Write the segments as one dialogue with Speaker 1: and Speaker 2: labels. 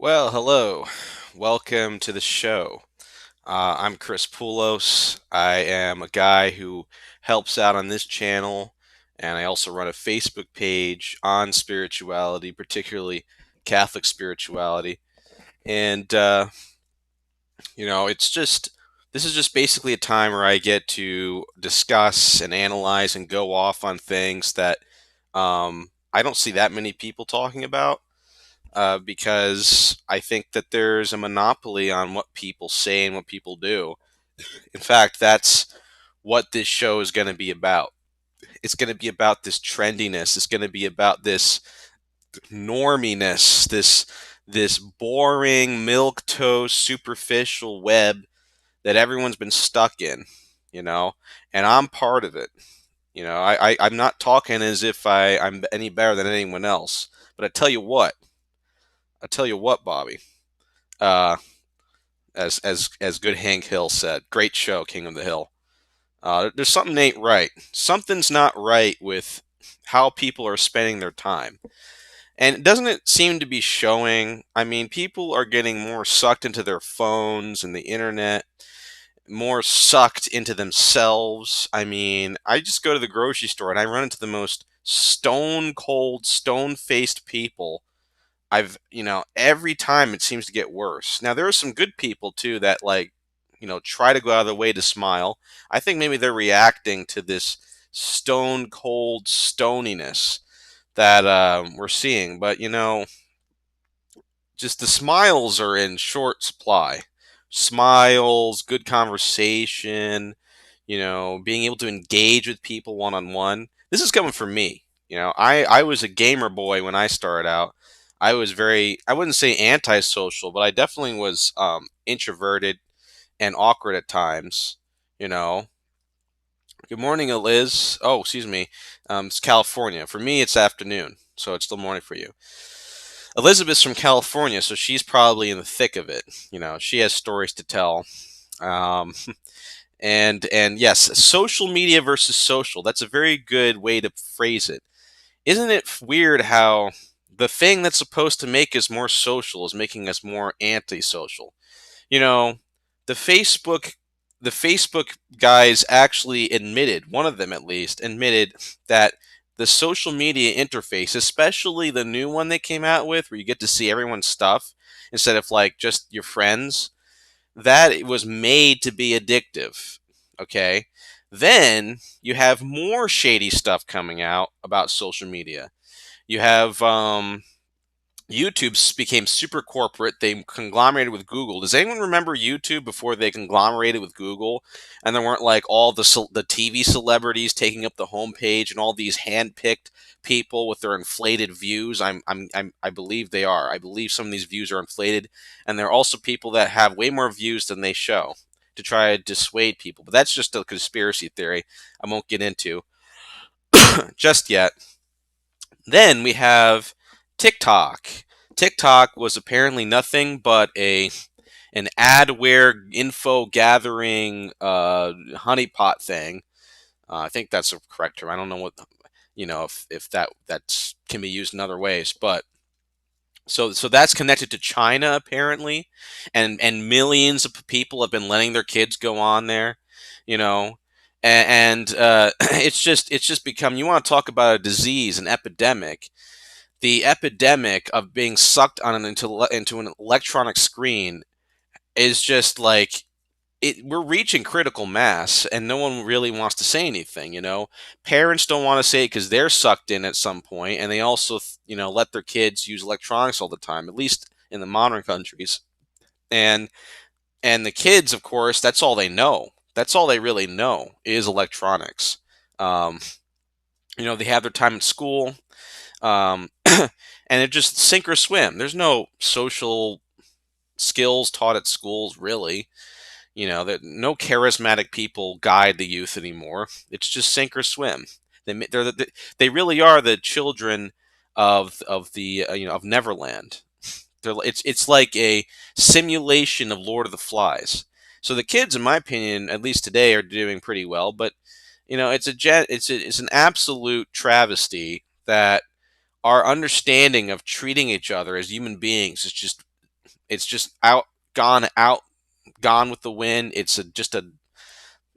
Speaker 1: Well, hello. Welcome to the show. I'm Chris Poulos. I am a guy who helps out on this channel, and I also run a Facebook page on spirituality, particularly Catholic spirituality. And, this is just basically a time where I get to discuss and analyze and go off on things that I don't see that many people talking about because I think that there's a monopoly on what people say and what people do. In fact, that's what this show is going to be about. It's going to be about this trendiness. It's going to be about this norminess, this boring milk toast superficial web that everyone's been stuck in, you know, and I'm part of it. I'm not talking as if I'm any better than anyone else, but I tell you what, Bobby. Uh, as good Hank Hill said. Great show, King of the Hill. There's something ain't right. Something's not right with how people are spending their time. And doesn't it seem to be showing? I mean, people are getting more sucked into their phones and the internet, more sucked into themselves. I mean, I just go to the grocery store and I run into the most stone cold, stone faced people every time it seems to get worse. Now, there are some good people too that try to go out of the way to smile. I think maybe they're reacting to this stone cold stoniness that we're seeing. But, just the smiles are in short supply. Smiles, good conversation, being able to engage with people one on one. This is coming from me. I was a gamer boy when I started out. I wouldn't say antisocial, but I definitely was introverted and awkward at times. You know. Good morning, Liz. Oh, excuse me. It's California. For me, it's afternoon, so it's still morning for you. Elizabeth's from California, so she's probably in the thick of it. She has stories to tell. Um, and yes, social media versus social. That's a very good way to phrase it. Isn't it weird how the thing that's supposed to make us more social is making us more antisocial? You know, the Facebook the Facebook guys actually admitted, one of them at least, admitted that the social media interface, especially the new one they came out with where you get to see everyone's stuff instead of like just your friends, that it was made to be addictive. Okay? Then you have more shady stuff coming out about social media. You have YouTube became super corporate. They conglomerated with Google. Does anyone remember YouTube before they conglomerated with Google? And there weren't like all the TV celebrities taking up the homepage and all these handpicked people with their inflated views. I believe they are. I believe some of these views are inflated, and there are also people that have way more views than they show to try to dissuade people. But that's just a conspiracy theory I won't get into just yet. Then we have TikTok. TikTok was apparently nothing but an adware info gathering honeypot thing. I think that's a correct term. I don't know what if that can be used in other ways, but so that's connected to China apparently, and millions of people have been letting their kids go on there, you know, and it's just become, you want to talk about a disease, an epidemic. The epidemic of being sucked on into an electronic screen is just like we're reaching critical mass and no one really wants to say anything. Parents don't want to say it because they're sucked in at some point, and they also let their kids use electronics all the time, at least in the modern countries. And and the kids, of course, that's all they know. That's all they really know is electronics. um, they have their time at school, and it just sink or swim. There's no social skills taught at schools, really. That no charismatic people guide the youth anymore. It's just sink or swim. They really are the children of the of Neverland. It's like a simulation of Lord of the Flies. So the kids, in my opinion, at least today, are doing pretty well. But it's an absolute travesty that our understanding of treating each other as human beings is just It's just out, gone with the wind. It's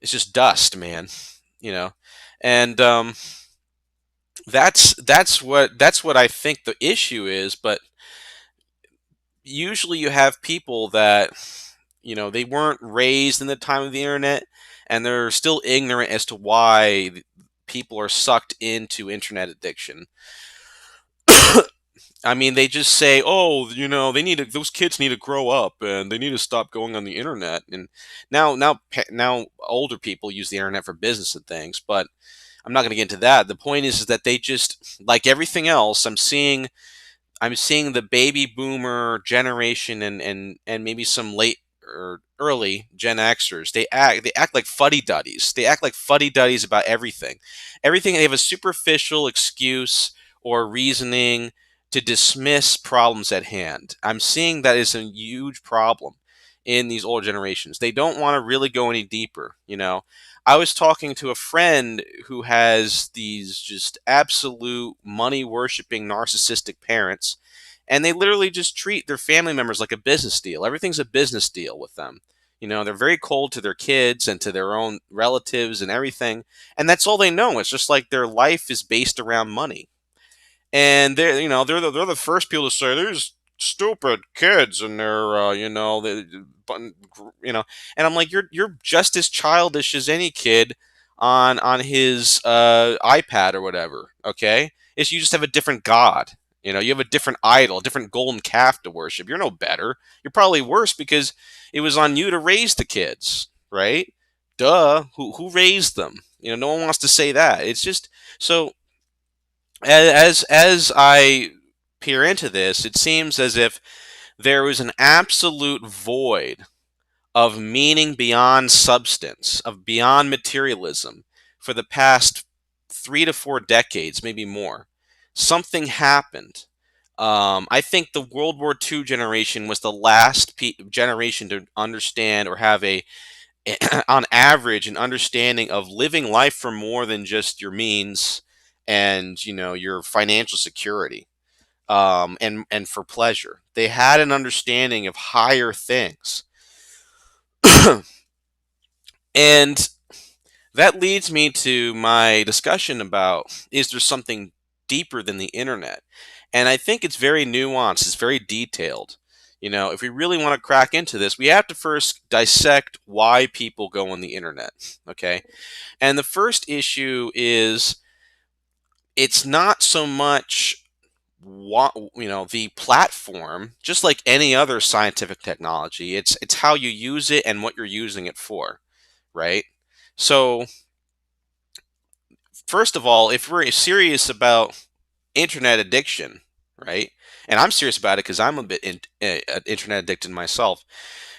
Speaker 1: just dust, man. You know, and that's what I think the issue is. But usually, you have people that they weren't raised in the time of the internet, and they're still ignorant as to why people are sucked into internet addiction. I mean, they just say, "Oh, those kids need to grow up and they need to stop going on the internet." And now older people use the internet for business and things, but I'm not going to get into that. The point is that they just, like everything else, I'm seeing the baby boomer generation and maybe some late or early Gen Xers. They act like fuddy duddies. They act like fuddy duddies about everything. Everything they have a superficial excuse or reasoning to dismiss problems at hand. I'm seeing that is a huge problem in these older generations. They don't want to really go any deeper. I was talking to a friend who has these just absolute money worshiping narcissistic parents, and they literally just treat their family members like a business deal. Everything's a business deal with them. They're very cold to their kids and to their own relatives and everything, and that's all they know. It's just like their life is based around money. And they're the first people to say there's stupid kids and they're but and I'm like, you're just as childish as any kid on his iPad or whatever. Okay, it's you just have a different god. You have a different idol, a different golden calf to worship. You're no better. You're probably worse because it was on you to raise the kids, right? Duh. Who raised them? No one wants to say that. It's just so as I peer into this, it seems as if there is an absolute void of meaning beyond substance, of beyond materialism, for the past 3 to 4 decades, maybe more. Something happened. I think the World War II generation was the last generation to understand or have on average, an understanding of living life for more than just your means and your financial security, and for pleasure. They had an understanding of higher things, and that leads me to my discussion about, is there something deeper than the internet? And I think it's very nuanced. It's very detailed. If we really want to crack into this, we have to first dissect why people go on the internet. Okay. And the first issue is, it's not so much the platform, just like any other scientific technology. It's how you use it and what you're using it for, right? So first of all, if we're serious about internet addiction, right? And I'm serious about it because I'm a bit internet addicted myself.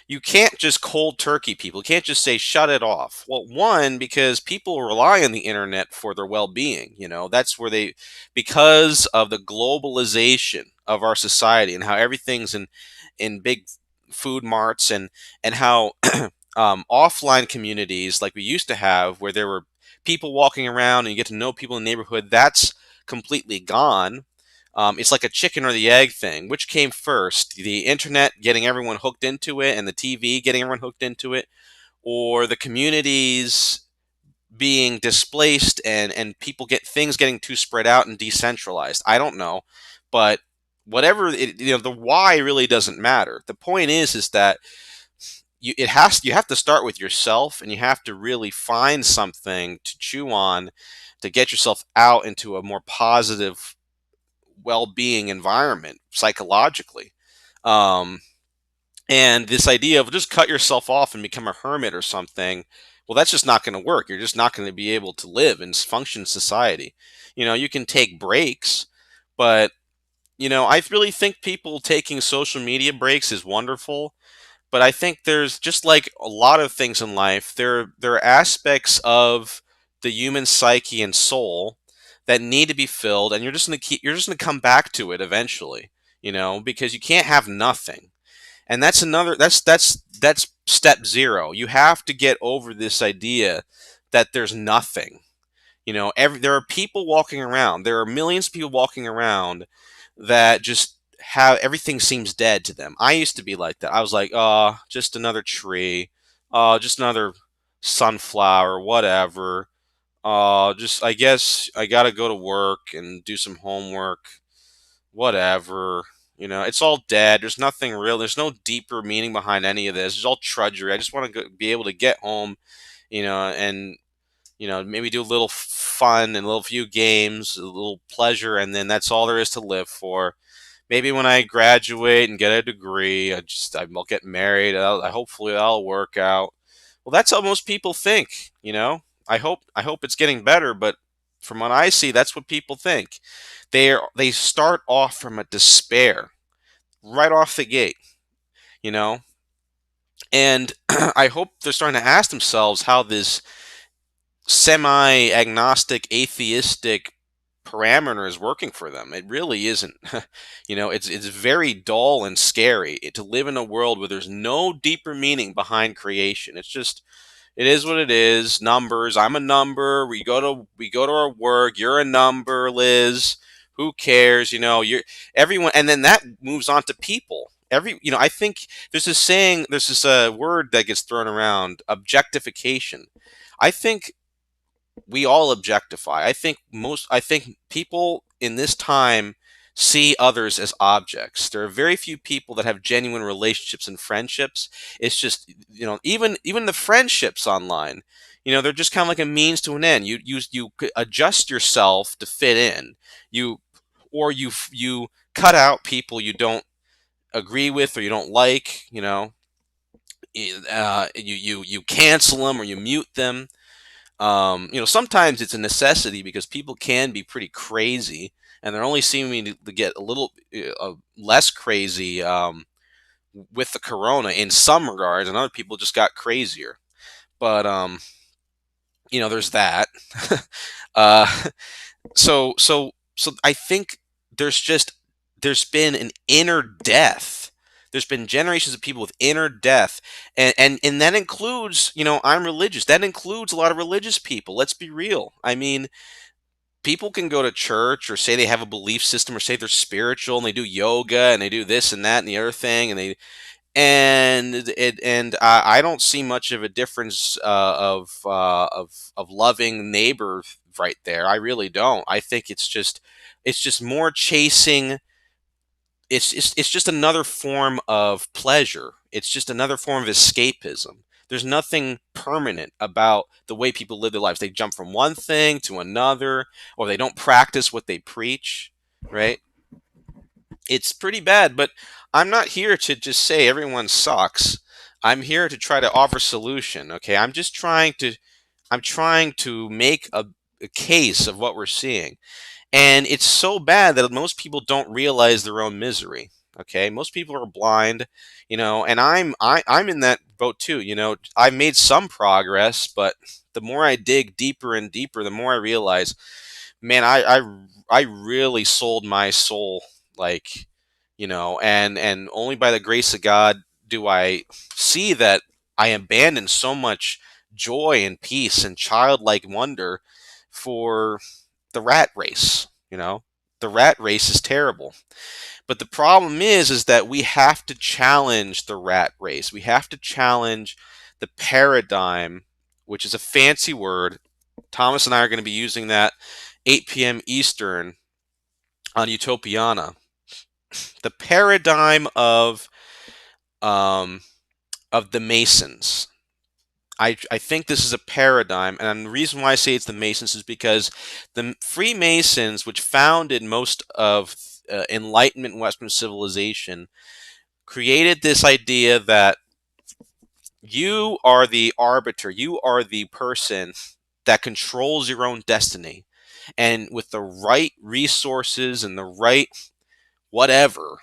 Speaker 1: You can't just cold turkey people. You can't just say shut it off. Well, one, because people rely on the internet for their well-being. That's where because of the globalization of our society and how everything's in big food marts, and how offline communities like we used to have, where there were people walking around and you get to know people in the neighborhood, that's completely gone. It's like a chicken or the egg thing. Which came first? The internet getting everyone hooked into it and the TV getting everyone hooked into it, or the communities being displaced and people getting too spread out and decentralized? I don't know, but whatever the why really doesn't matter. The point is that you have to start with yourself, and you have to really find something to chew on to get yourself out into a more positive well-being environment psychologically. Um, and this idea of just cut yourself off and become a hermit or something, well, that's just not going to work. You're just not going to be able to live and function in society. You can take breaks, but I really think people taking social media breaks is wonderful. But I think there's, just like a lot of things in life, there are aspects of the human psyche and soul that need to be filled, and you're just gonna come back to it eventually, because you can't have nothing. And that's step zero. You have to get over this idea that there's nothing. There are people walking around. There are millions of people walking around that just have everything seems dead to them. I used to be like that. I was like, oh, just another tree, just another sunflower, whatever. Just I guess I gotta go to work and do some homework, whatever. You know, it's all dead. There's nothing real. There's no deeper meaning behind any of this. It's all trudgery. I just want to be able to get home, and maybe do a little fun and a little few games, a little pleasure, and then that's all there is to live for. Maybe when I graduate and get a degree, I'll get married. Hopefully that'll work out. Well, that's how most people think. I hope it's getting better, but from what I see, that's what people think. They start off from a despair right off the gate, you know, and I hope they're starting to ask themselves how this semi-agnostic, atheistic parameter is working for them. It really isn't. It's very dull and scary to live in a world where there's no deeper meaning behind creation. It is what it is. Numbers. I'm a number. We go to our work. You're a number, Liz. Who cares? You're everyone, and then that moves on to people. I think there's this saying. There's this word that gets thrown around: objectification. I think we all objectify. I think people in this time see others as objects. There are very few people that have genuine relationships and friendships. It's just, even the friendships online, they're just kind of like a means to an end. You adjust yourself to fit in. You cut out people you don't agree with or you don't like, you cancel them or you mute them. Sometimes it's a necessity because people can be pretty crazy, and they're only seeming to get a little less crazy with the corona in some regards, and other people just got crazier. But there's that. uh, so I think there's been an inner death. There's been generations of people with inner death, and that includes, I'm religious. That includes a lot of religious people. Let's be real. I mean, people can go to church or say they have a belief system or say they're spiritual and they do yoga and they do this and that and the other thing and I don't see much of a difference of loving neighbor right there. I really don't. I think it's just more chasing. It's just another form of pleasure. It's just another form of escapism. There's nothing permanent about the way people live their lives. They jump from one thing to another, or they don't practice what they preach, right? It's pretty bad, but I'm not here to just say everyone sucks. I'm here to try to offer solution, okay? I'm trying to make a case of what we're seeing. And it's so bad that most people don't realize their own misery. Okay, most people are blind, and I'm in that boat too. I've made some progress, but the more I dig deeper and deeper, the more I realize, man, I really sold my soul, like, and only by the grace of God do I see that I abandoned so much joy and peace and childlike wonder for the rat race. The rat race is terrible. But the problem is that we have to challenge the rat race. We have to challenge the paradigm, which is a fancy word. Thomas and I are going to be using that 8 p.m. Eastern on Utopiana. The paradigm um, of the Masons. I think this is a paradigm, and the reason why I say it's the Masons is because the Freemasons, which founded most of Enlightenment Western civilization, created this idea that you are the arbiter, you are the person that controls your own destiny, and with the right resources and the right whatever,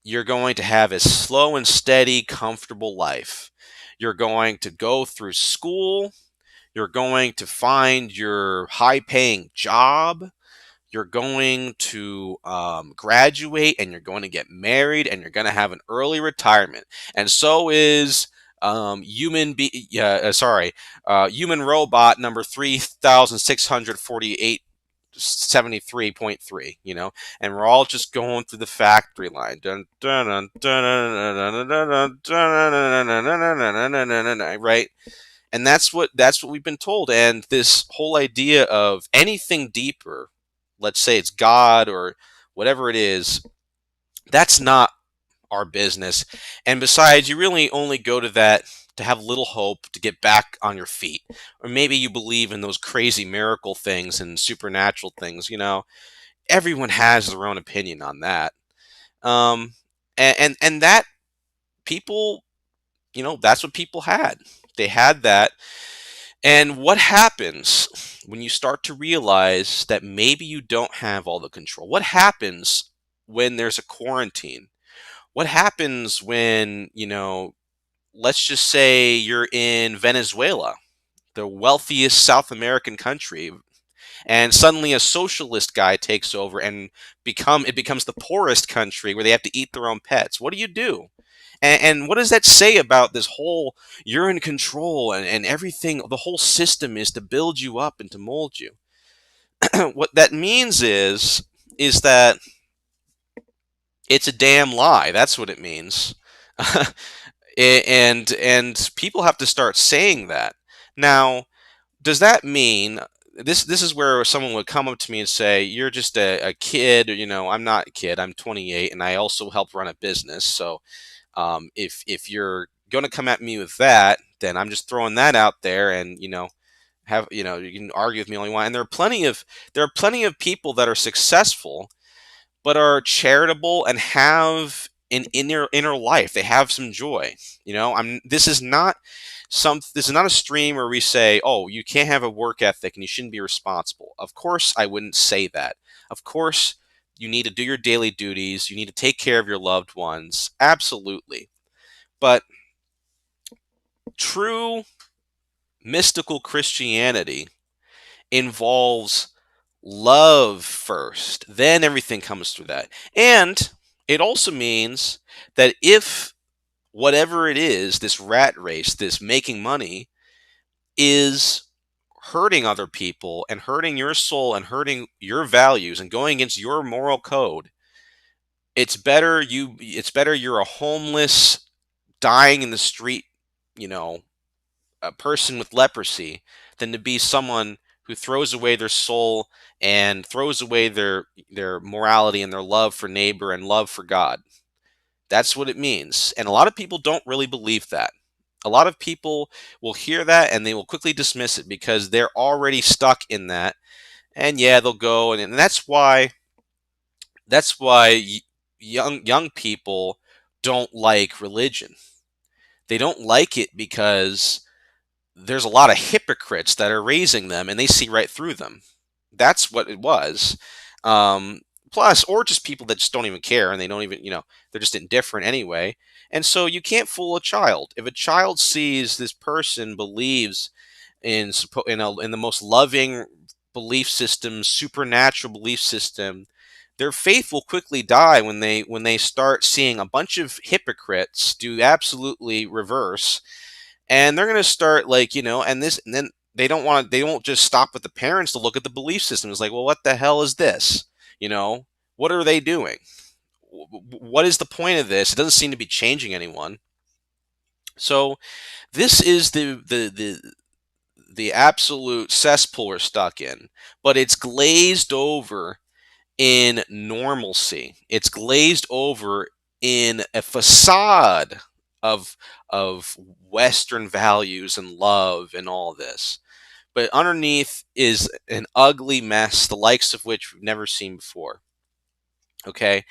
Speaker 1: you're going to have a slow and steady, comfortable life. You're going to go through school. You're going to find your high paying job. You're going to graduate and you're going to get married and you're going to have an early retirement. And so is human robot number 3,648 73.3, and we're all just going through the factory line. Dun, dun, dun, dun, dun, dun, dun, dun, dun, dun, dun, dun, dun, right? And that's what we've been told. And this whole idea of anything deeper, let's say it's God or whatever it is, that's not our business. And besides, you really only go to that to have little hope to get back on your feet. Or maybe you believe in those crazy miracle things and supernatural things, Everyone has their own opinion on that. Um, and that people, that's what people had. They had that. And what happens when you start to realize that maybe you don't have all the control? What happens when there's a quarantine? What happens when, let's just say you're in Venezuela, the wealthiest South American country, and suddenly a socialist guy takes over and it becomes the poorest country where they have to eat their own pets? What do you do? And what does that say about this whole you're in control and everything, the whole system is to build you up and to mold you? What that means is that it's a damn lie. That's what it means. And people have to start saying that. Now, does that mean this is where someone would come up to me and say, "You're just a kid," I'm not a kid. I'm 28, and I also help run a business. So, if you're going to come at me with that, then I'm just throwing that out there, and you can argue with me all you want. And there are plenty of people that are successful but are charitable and have an inner life. They have some joy. This is not a stream where we say, "Oh, you can't have a work ethic and you shouldn't be responsible." Of course, I wouldn't say that. Of course, you need to do your daily duties. You need to take care of your loved ones. Absolutely. But true mystical Christianity involves love first, then everything comes through that. And it also means that if whatever it is, this rat race, this making money, is hurting other people and hurting your soul and hurting your values and going against your moral code, it's better you're a homeless, dying in the street, you know, a person with leprosy than to be someone who throws away their soul and throws away their morality and their love for neighbor and love for God. That's what it means. And a lot of people don't really believe that. A lot of people will hear that and they will quickly dismiss it because they're already stuck in that. And yeah, they'll go and that's why young people don't like religion. They don't like it because there's a lot of hypocrites that are raising them and they see right through them. That's what it was. Um, Plus, or just people that just don't even care and they don't even, they're just indifferent anyway. And so you can't fool a child. If a child sees this person believes in the most loving belief system, supernatural belief system, their faith will quickly die when they start seeing a bunch of hypocrites do absolutely reverse, and they're going to start and then they won't just stop with the parents to look at the belief system. It's like, well, what the hell is this? You know, what are they doing? What is the point of this? It doesn't seem to be changing anyone. So this is the absolute cesspool we're stuck in, but it's glazed over in normalcy. It's glazed over in a facade of Western values and love and all this. But underneath is an ugly mess, the likes of which we've never seen before. Okay?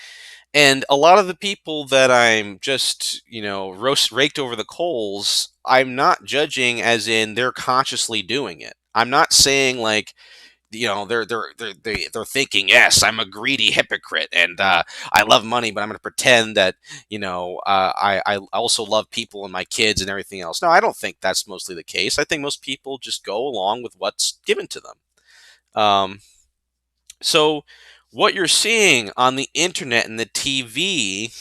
Speaker 1: And a lot of the people that I'm just, raked over the coals, I'm not judging as in they're consciously doing it. I'm not saying like, they're thinking, yes, I'm a greedy hypocrite and I love money, but I'm going to pretend that I also love people and my kids and everything else. No, I don't think that's mostly the case. I think most people just go along with what's given to them. So what you're seeing on the internet and the TV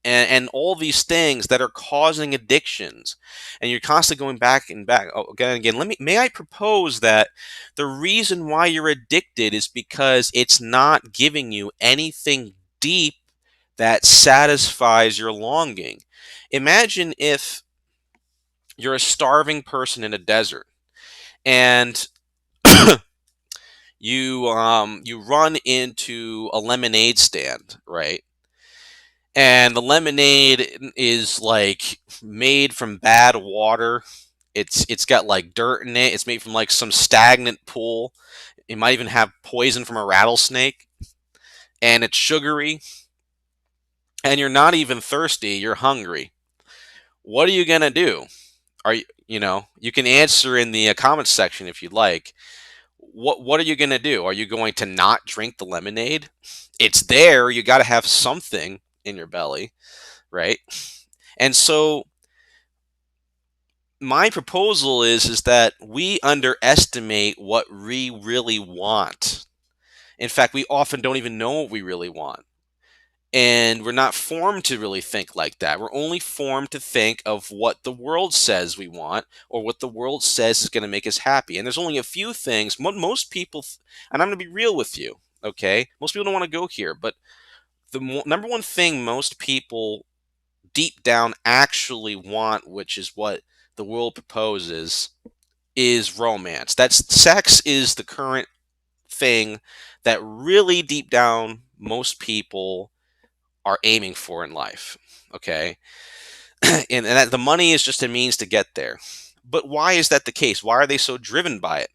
Speaker 1: and all these things that are causing addictions, and you're constantly going back and back. Oh, again and again. May I propose that the reason why you're addicted is because it's not giving you anything deep that satisfies your longing. Imagine if you're a starving person in a desert, and you run into a lemonade stand, right? And the lemonade is like made from bad water. It's got like dirt in it. It's made from like some stagnant pool. It might even have poison from a rattlesnake, and it's sugary. And you're not even thirsty. You're hungry. What are you gonna do? Are you you can answer in the comments section if you'd like. What are you gonna do? Are you going to not drink the lemonade? It's there. You got to have something in your belly, right? And so my proposal is that we underestimate what we really want. In fact, we often don't even know what we really want. And we're not formed to really think like that. We're only formed to think of what the world says we want, or what the world says is going to make us happy. And there's only a few things. Most people, and I'm going to be real with you, okay? Most people don't want to go here, but the number one thing most people deep down actually want, which is what the world proposes, is romance. That's sex is the current thing that really deep down most people are aiming for in life. Okay, and that the money is just a means to get there. But why is that the case? Why are they so driven by it?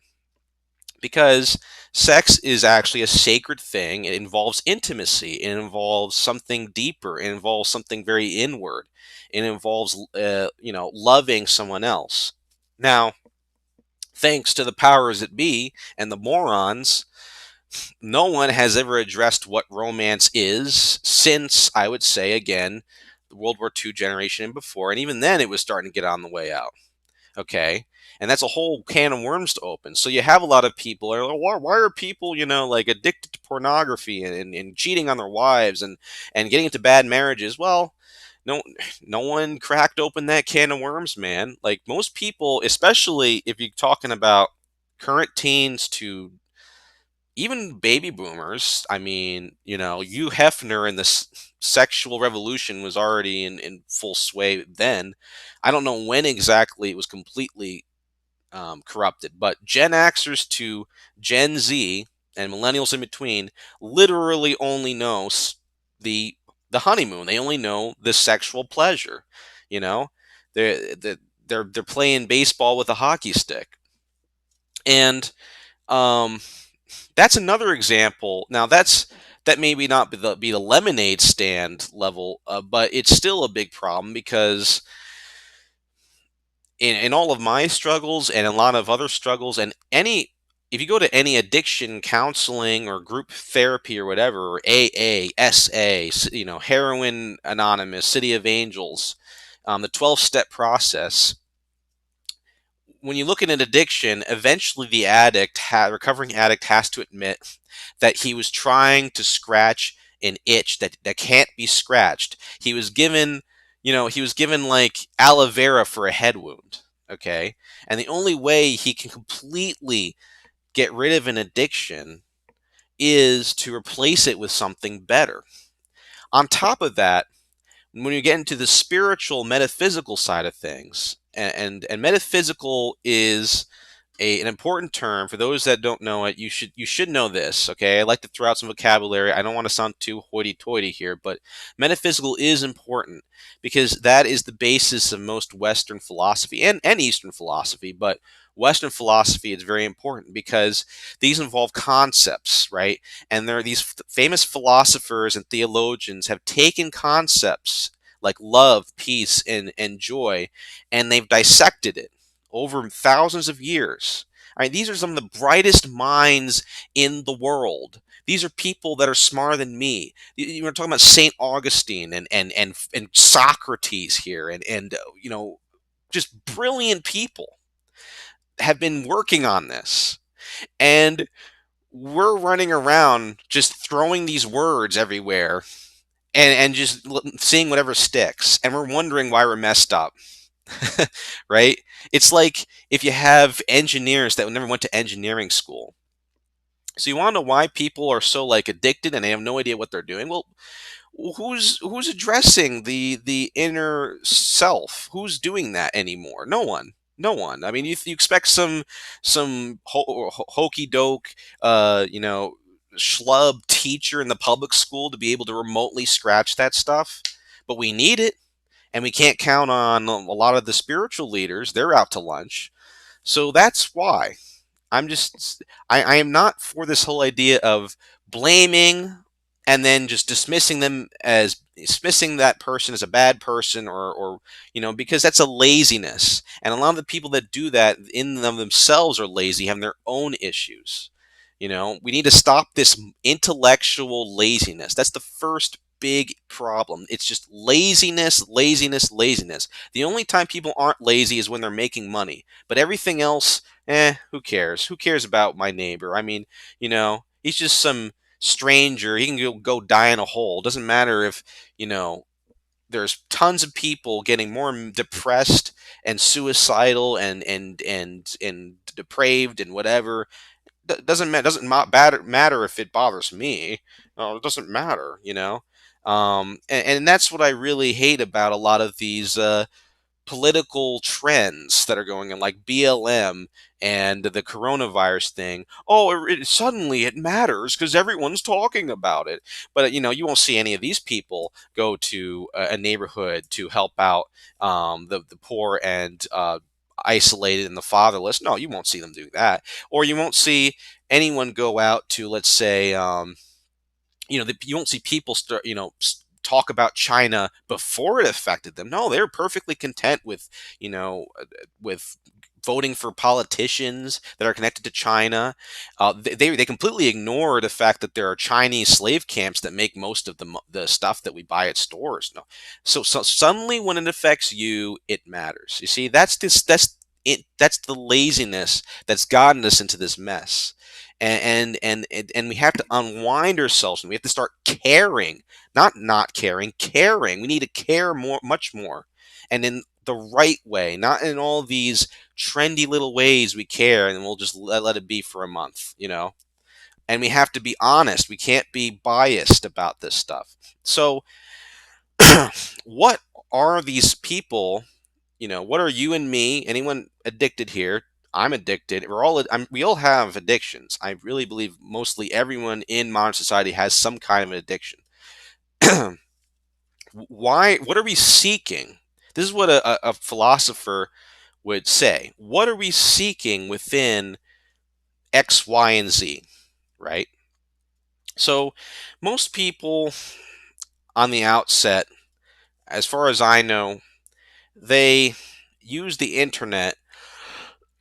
Speaker 1: Because sex is actually a sacred thing. It involves intimacy. It involves something deeper. It involves something very inward. It involves, loving someone else. Now, thanks to the powers that be and the morons, no one has ever addressed what romance is since, I would say, again, the World War II generation and before. And even then, it was starting to get on the way out. Okay, and that's a whole can of worms to open. So you have a lot of people are like, why are people like addicted to pornography and cheating on their wives and getting into bad marriages? Well, no, no one cracked open that can of worms, man. Like most people, especially if you're talking about current teens to even baby boomers. I mean, Hugh Hefner and the sexual revolution was already in full sway then. I don't know when exactly it was completely corrupted, but Gen Xers to Gen Z and millennials in between literally only know the honeymoon. They only know the sexual pleasure. You know, they're they're playing baseball with a hockey stick, and um, that's another example. Now that maybe not be the lemonade stand level, but it's still a big problem because in all of my struggles and a lot of other struggles, and if you go to any addiction counseling or group therapy or whatever, or AA, SA, Heroin Anonymous, City of Angels, the 12-step process. When you look at an addiction, eventually the recovering addict has to admit that he was trying to scratch an itch that can't be scratched. He was given like aloe vera for a head wound. Okay. And the only way he can completely get rid of an addiction is to replace it with something better. On top of that, when you get into the spiritual metaphysical side of things, and metaphysical is an important term for those that don't know it. You should know this. Okay, I like to throw out some vocabulary. I don't want to sound too hoity-toity here, but metaphysical is important because that is the basis of most Western philosophy and Eastern philosophy. But Western philosophy is very important because these involve concepts, right? And there are these famous philosophers and theologians have taken concepts like love, peace, and joy, and they've dissected it over thousands of years. I mean, these are some of the brightest minds in the world. These are people that are smarter than me. You were talking about Saint Augustine and Socrates here, and just brilliant people have been working on this, and we're running around just throwing these words everywhere and just seeing whatever sticks, and we're wondering why we're messed up. Right? It's like if you have engineers that never went to engineering school. So you want to know why people are so like addicted and they have no idea what they're doing? Well, who's addressing the inner self? Who's doing that anymore? No one. No one. I mean, you expect some hokey doke, schlub teacher in the public school to be able to remotely scratch that stuff, but we need it, and we can't count on a lot of the spiritual leaders. They're out to lunch, so that's why. I am not for this whole idea of blaming and then just dismissing that person as a bad person, or because that's a laziness. And a lot of the people that do that in and of themselves are lazy, have their own issues. We need to stop this intellectual laziness. That's the first big problem. It's just laziness, laziness, laziness. The only time people aren't lazy is when they're making money. But everything else, who cares? Who cares about my neighbor? I mean, he's just some stranger. He can go die in a hole. Doesn't matter if, you know, there's tons of people getting more depressed and suicidal and depraved and whatever. Doesn't matter if it bothers me. It doesn't matter. And that's what I really hate about a lot of these political trends that are going on, like BLM and the coronavirus thing. Oh, suddenly it matters because everyone's talking about it. But you won't see any of these people go to a neighborhood to help out the poor and isolated and the fatherless. No, you won't see them do that. Or you won't see anyone go out to, let's say, you won't see people start, talk about China before it affected them. No, they're perfectly content with voting for politicians that are connected to China. They completely ignore the fact that there are Chinese slave camps that make most of the stuff that we buy at stores. No, so suddenly when it affects you, it matters. You see, that's the laziness that's gotten us into this mess. And we have to unwind ourselves, and we have to start caring, not caring, caring. We need to care more, much more, and in the right way, not in all these trendy little ways we care, and we'll just let it be for a month. And we have to be honest. We can't be biased about this stuff. So, what are these people? What are you and me? Anyone addicted here? I'm addicted. We all have addictions. I really believe mostly everyone in modern society has some kind of an addiction. Why? What are we seeking? This is what a philosopher would say. What are we seeking within X, Y, and Z? Right? So, most people on the outset, as far as I know, they use the internet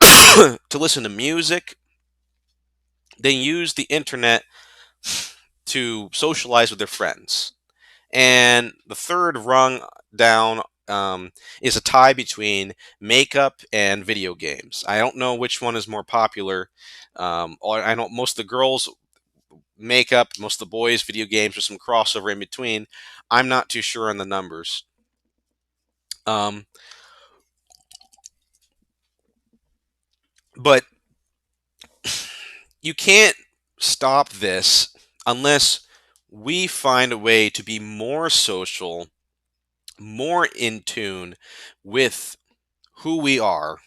Speaker 1: to listen to music. They use the internet to socialize with their friends. And the third rung down is a tie between makeup and video games. I don't know which one is more popular. I know most of the girls makeup, most of the boys video games, with some crossover in between. I'm not too sure on the numbers. Um, but you can't stop this unless we find a way to be more social, more in tune with who we are,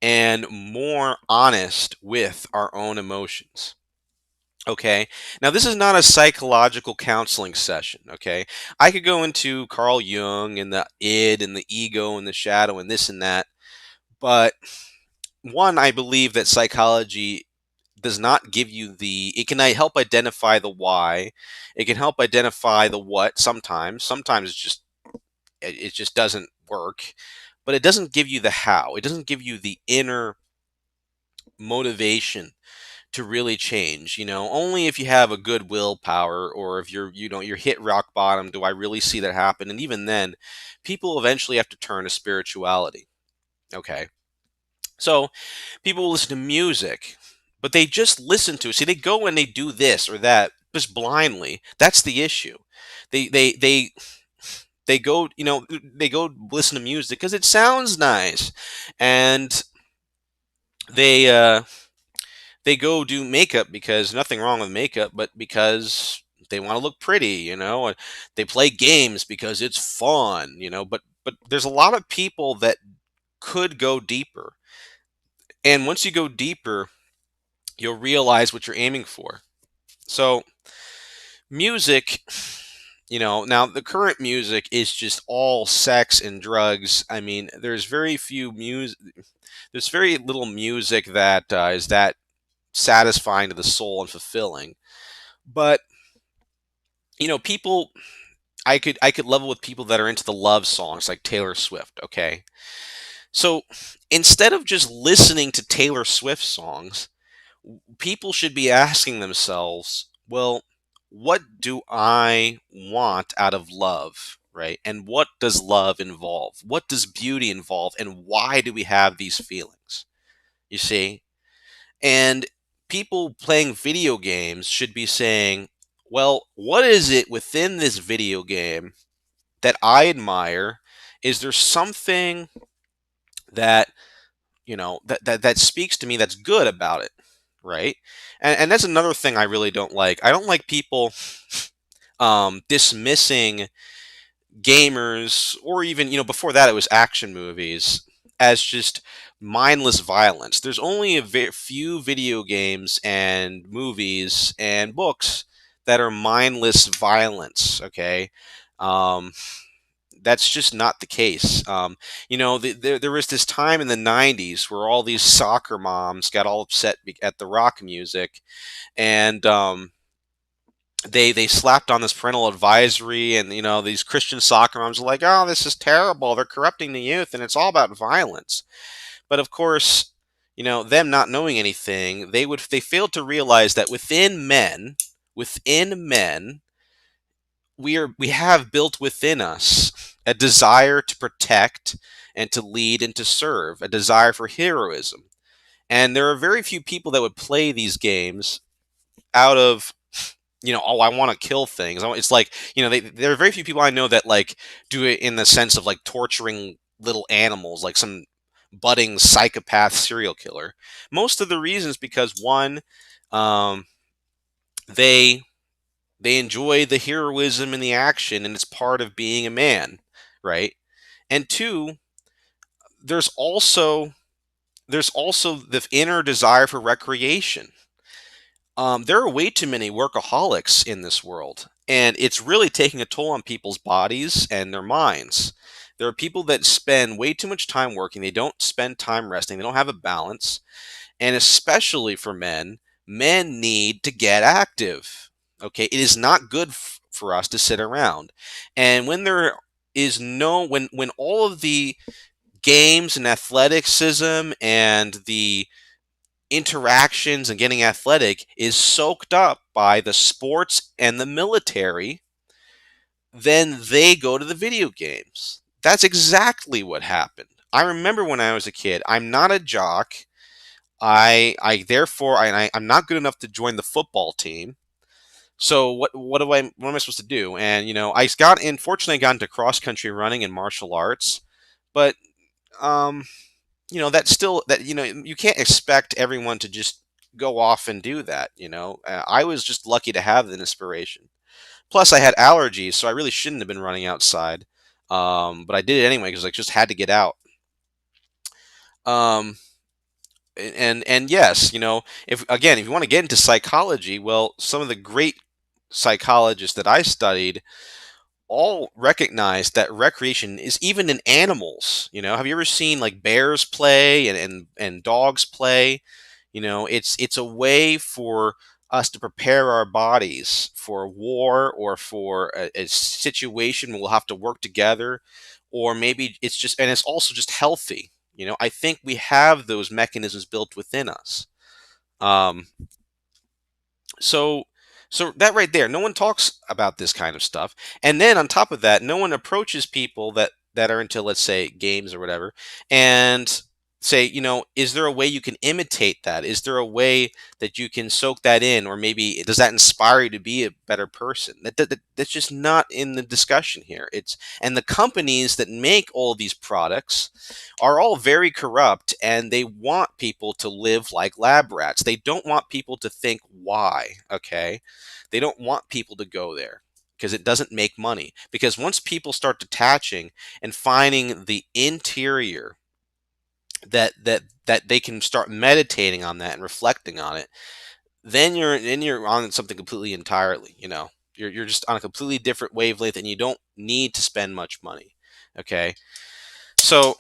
Speaker 1: and more honest with our own emotions. Okay. Now, this is not a psychological counseling session. Okay. I could go into Carl Jung and the id and the ego and the shadow and this and that. But one, I believe that psychology does not give you it can help identify the why. It can help identify the what sometimes. Sometimes it just doesn't work. But it doesn't give you the how. It doesn't give you the inner motivation to really change. Only if you have a good willpower, or if you're hit rock bottom, do I really see that happen. And even then, people eventually have to turn to spirituality. Okay. So people will listen to music, but they just listen to it. See, they go and they do this or that just blindly. That's the issue. They they go, they go listen to music because it sounds nice, and they they go do makeup because nothing wrong with makeup, but because they want to look pretty, and they play games because it's fun, but there's a lot of people that could go deeper. And once you go deeper, you'll realize what you're aiming for. So, music, now the current music is just all sex and drugs. I mean, there's very little music that is that satisfying to the soul and fulfilling. But, people, I could level with people that are into the love songs like Taylor Swift, okay? So, instead of just listening to Taylor Swift songs, people should be asking themselves, well, what do I want out of love, right? And what does love involve? What does beauty involve? And why do we have these feelings? You see? And people playing video games should be saying, well, what is it within this video game that I admire? Is there something that that speaks to me that's good about it, right? And that's another thing I really don't like. I don't like people dismissing gamers, or even before that it was action movies, as just mindless violence. There's only a few video games and movies and books that are mindless violence. Okay. um, that's just not the case. There was this time in the 90s where all these soccer moms got all upset at the rock music, and they slapped on this parental advisory, and these Christian soccer moms are like, oh, this is terrible. They're corrupting the youth, and it's all about violence. But of course, them not knowing anything, they failed to realize that within men, we have built within us a desire to protect and to lead and to serve, a desire for heroism. And there are very few people that would play these games out of, oh, I want to kill things. It's like, there are very few people I know that like do it in the sense of like torturing little animals, like some budding psychopath serial killer. Most of the reasons because one, um, they they enjoy the heroism and the action, and it's part of being a man, right? And two, there's also the inner desire for recreation. There are way too many workaholics in this world, and it's really taking a toll on people's bodies and their minds. There are people that spend way too much time working. They don't spend time resting. They don't have a balance. And especially for men, men need to get active. Okay, it is not good for us to sit around. And when there is no when all of the games and athleticism and the interactions and getting athletic is soaked up by the sports and the military, then they go to the video games. That's exactly what happened. I remember when I was a kid. I'm not a jock. I therefore I'm not good enough to join the football team. So what am I supposed to do? And fortunately I got into cross country running and martial arts, but um that's still that you can't expect everyone to just go off and do that. I was just lucky to have the inspiration. Plus I had allergies, so I really shouldn't have been running outside. But I did it anyway because I just had to get out. Um, and yes, if you want to get into psychology, well, some of the great psychologists that I studied all recognize that recreation is even in animals. Have you ever seen like bears play and dogs play? It's a way for us to prepare our bodies for war, or for a situation we'll have to work together, or maybe it's also just healthy. I think we have those mechanisms built within us. Um, so so that right there, no one talks about this kind of stuff. And then on top of that, no one approaches people that are into, let's say, games or whatever, and say, is there a way you can imitate that? Is there a way that you can soak that in, or maybe does that inspire you to be a better person? That's just not in the discussion here. And the companies that make all these products are all very corrupt, and they want people to live like lab rats. They don't want people to think why, okay? They don't want people to go there because it doesn't make money. Because once people start detaching and finding the interior, that they can start meditating on that and reflecting on it, then you're on something completely entirely. You're just on a completely different wavelength, and you don't need to spend much money. Okay, so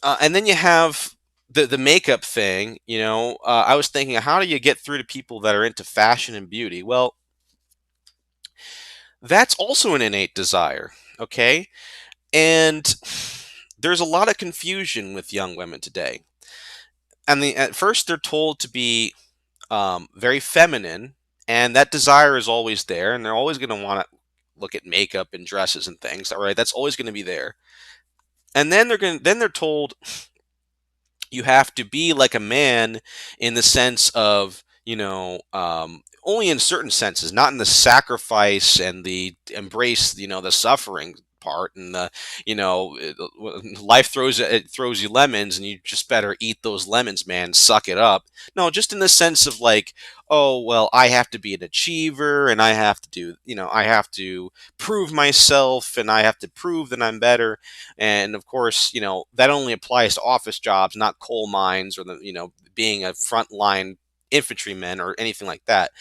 Speaker 1: and then you have the makeup thing. I was thinking, how do you get through to people that are into fashion and beauty? Well, that's also an innate desire. Okay, and there's a lot of confusion with young women today. And at first they're told to be very feminine, and that desire is always there, and they're always going to want to look at makeup and dresses and things. All right, that's always going to be there. And then they're told you have to be like a man in the sense of, only in certain senses, not in the sacrifice and the embrace, the suffering part, and the, life throws you lemons, and you just better eat those lemons, man, suck it up. No, just in the sense of like, oh well, I have to be an achiever, and I have to do, I have to prove myself, and I have to prove that I'm better. And of course, that only applies to office jobs, not coal mines, or being a frontline infantryman or anything like that.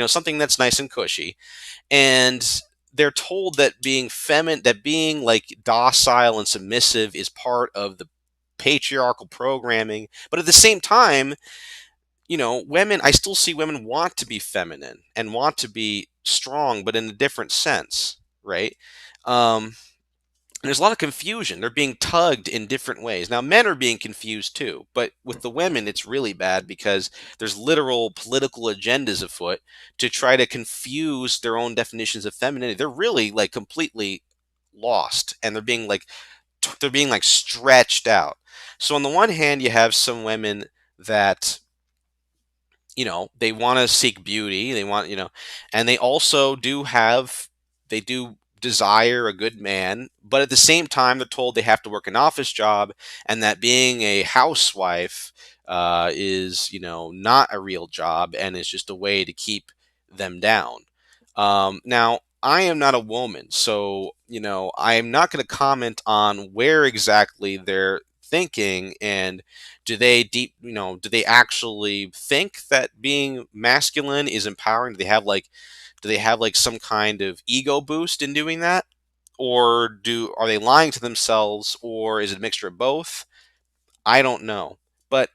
Speaker 1: Something that's nice and cushy. And they're told that being feminine, that being like docile and submissive is part of the patriarchal programming. But at the same time, women, I still see women want to be feminine and want to be strong, but in a different sense, right? And there's a lot of confusion. They're being tugged in different ways. Now, men are being confused too, but with the women, it's really bad because there's literal political agendas afoot to try to confuse their own definitions of femininity. They're really like completely lost, and they're being like stretched out. So on the one hand, you have some women that they want to seek beauty, they want, and they do desire a good man, but at the same time they're told they have to work an office job, and that being a housewife is, not a real job, and is just a way to keep them down. Now, I am not a woman, so I am not going to comment on where exactly they're thinking, and do they actually think that being masculine is empowering? Do they have like some kind of ego boost in doing that? Or are they lying to themselves, or is it a mixture of both? I don't know. But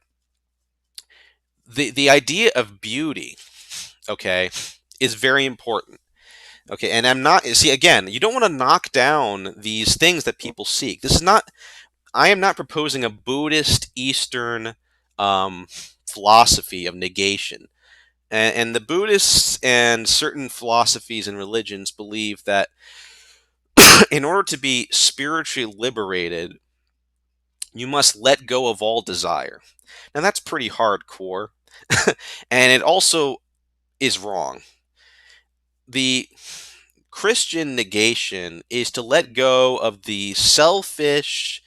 Speaker 1: the idea of beauty, okay, is very important. Okay, and I'm not, see, again, you don't want to knock down these things that people seek. I am not proposing a Buddhist Eastern um, philosophy of negation. And the Buddhists and certain philosophies and religions believe that in order to be spiritually liberated, you must let go of all desire. Now, that's pretty hardcore, and it also is wrong. The Christian negation is to let go of the selfish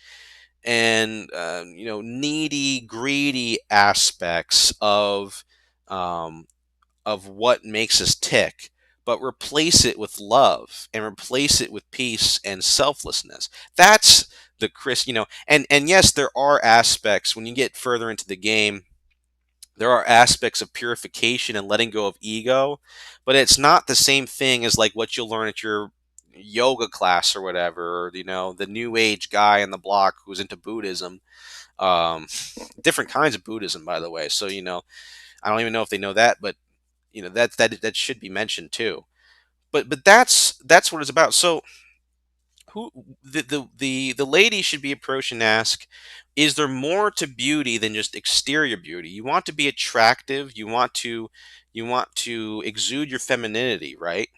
Speaker 1: and needy, greedy aspects of what makes us tick, but replace it with love and replace it with peace and selflessness. That's the Chris, and yes, there are aspects when you get further into the game. There are aspects of purification and letting go of ego, but it's not the same thing as like what you'll learn at your yoga class or whatever, or the new age guy on the block who's into Buddhism. um, Different kinds of Buddhism, by the way. So I don't even know if they know that, but that should be mentioned too. But that's what it's about. So who the lady should be approached and ask, is there more to beauty than just exterior beauty? You want to be attractive, you want to exude your femininity, right?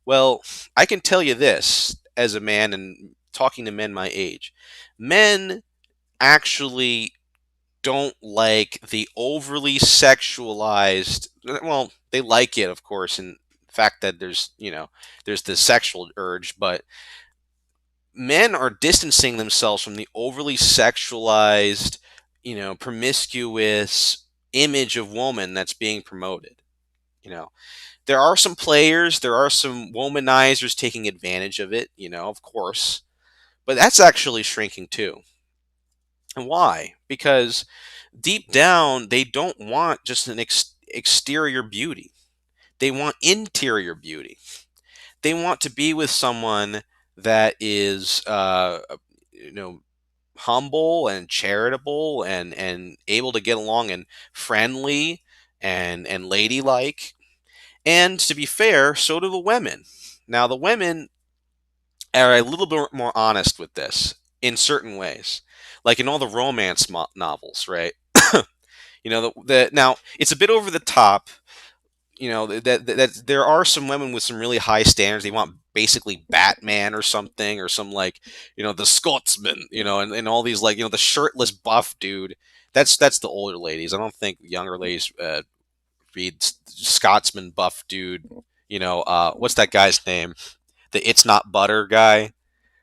Speaker 1: Well, I can tell you this as a man and talking to men my age. Men actually don't like the overly sexualized. Well, they like it, of course, in fact that there's the sexual urge, but men are distancing themselves from the overly sexualized, promiscuous image of woman that's being promoted. You know, there are some players, there are some womanizers taking advantage of it, of course, but that's actually shrinking too. And why? Because deep down, they don't want just an exterior beauty. They want interior beauty. They want to be with someone that is, you know, humble and charitable and able to get along and friendly and ladylike. And to be fair, so do the women. Now, the women are a little bit more honest with this in certain ways, like in all the romance novels, right? Now it's a bit over the top. That there are some women with some really high standards. They want basically Batman or something, or some like the Scotsman, and all these like the shirtless buff dude. That's the older ladies. I don't think younger ladies read Scotsman buff dude. What's that guy's name? The It's Not Butter guy.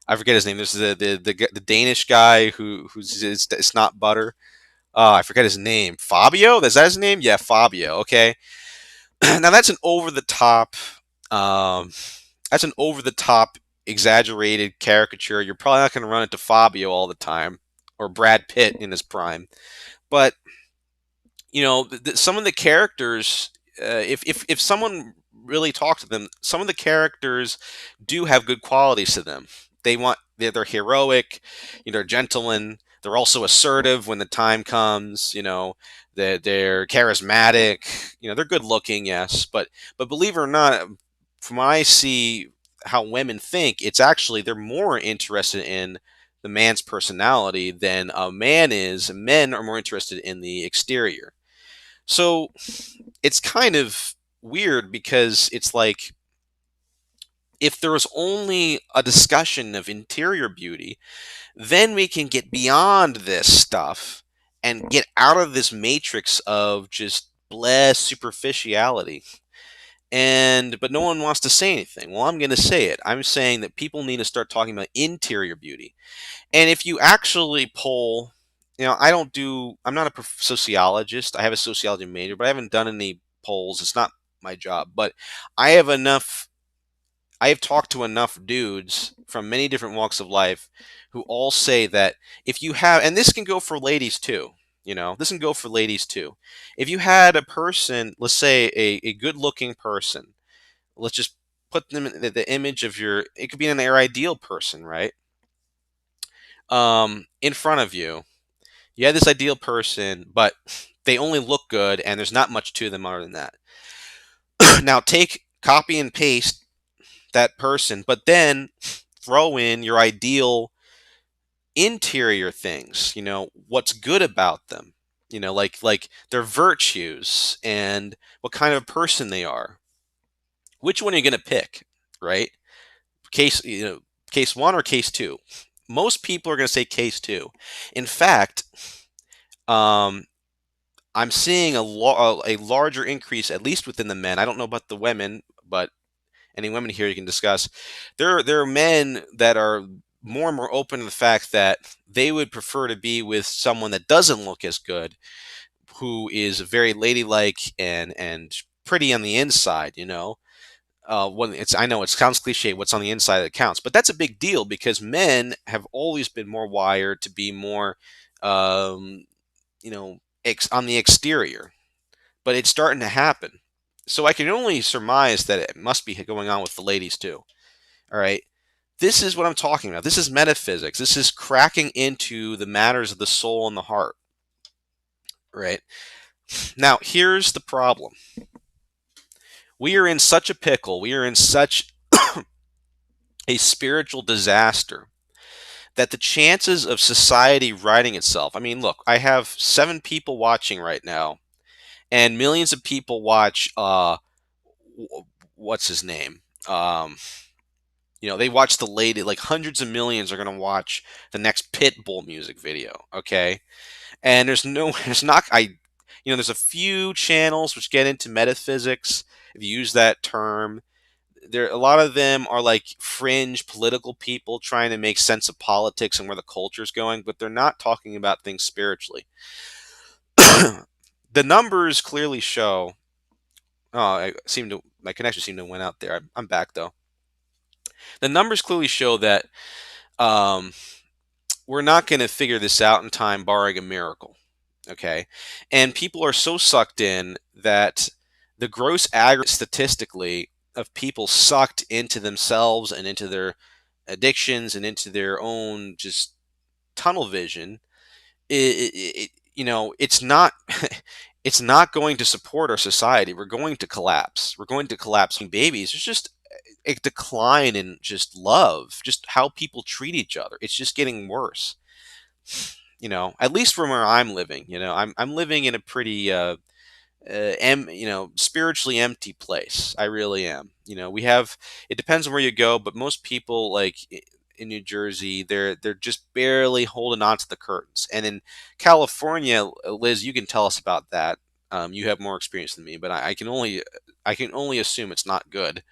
Speaker 1: I forget his name. This is the Danish guy who's it's not butter. I forget his name. Fabio? Is that his name? Yeah, Fabio. Okay. Now um, that's an over the top exaggerated caricature. You're probably not going to run into Fabio all the time or Brad Pitt in his prime. But some of the characters, if someone really talks to them, some of the characters do have good qualities to them. They're heroic, they're gentlemen. They're also assertive when the time comes. They're charismatic. They're good looking, yes, but believe it or not, from what I see, how women think, it's actually they're more interested in the man's personality than a man is. Men are more interested in the exterior. So it's kind of weird because it's like if there was only a discussion of interior beauty, then we can get beyond this stuff and get out of this matrix of just bleh superficiality. But no one wants to say anything. Well, I'm going to say it. I'm saying that people need to start talking about interior beauty. And if you actually poll, I'm not a sociologist. I have a sociology major, but I haven't done any polls. It's not my job. But I have enough, I have talked to enough dudes from many different walks of life who all say that if you have, and this can go for ladies too, this can go for ladies too. If you had a person, let's say a good looking person, let's just put them in the image of it could be an ideal person, right? In front of you. You have this ideal person, but they only look good and there's not much to them other than that. Now copy and paste that person, but then throw in your ideal interior things, what's good about them, like their virtues and what kind of person they are. Which one are you going to pick, right? Case one or case two? Most people are going to say case two. In fact, um, I'm seeing a larger increase, at least within the men. I don't know about the women, but any women here you can discuss. There are men that are more and more open to the fact that they would prefer to be with someone that doesn't look as good, who is very ladylike and pretty on the inside. When I know it sounds cliche, what's on the inside that counts, but that's a big deal because men have always been more wired to be more, um, on the exterior, but it's starting to happen. So I can only surmise that it must be going on with the ladies too. All right. This is what I'm talking about. This is metaphysics. This is cracking into the matters of the soul and the heart. Right. Now, here's the problem. We are in such a pickle. We are in such a spiritual disaster that the chances of society righting itself. I mean, look, I have 7 people watching right now, and millions of people watch. What's his name? They watch the latest, like hundreds of millions are going to watch the next Pitbull music video. Okay. And there's no, there's not, there's a few channels which get into metaphysics, if you use that term. There, a lot of them are like fringe political people trying to make sense of politics and where the culture's going, but they're not talking about things spiritually. The numbers clearly show. Oh, my connection seemed to went out there. I'm back though. The numbers clearly show that um, we're not going to figure this out in time, barring a miracle. Okay, and people are so sucked in that the gross aggregate statistically of people sucked into themselves and into their addictions and into their own just tunnel vision, it's not it's not going to support our society. We're going to collapse. We're going to collapse. Babies, there's just a decline in just love, just how people treat each other. It's just getting worse. At least from where I'm living. I'm living in a pretty spiritually empty place. I really am. We have, it depends on where you go, but most people like in New Jersey, they're just barely holding on to the curtains. And in California, Liz, you can tell us about that. You have more experience than me, but I can only assume it's not good.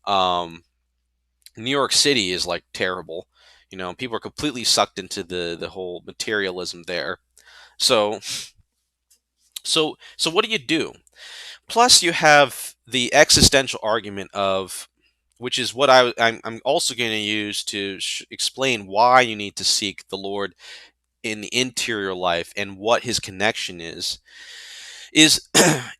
Speaker 1: Um, New York City is like terrible. People are completely sucked into the whole materialism there. So so what do you do? Plus, you have the existential argument of, which is what I'm also going to use to explain why you need to seek the Lord in the interior life and what his connection is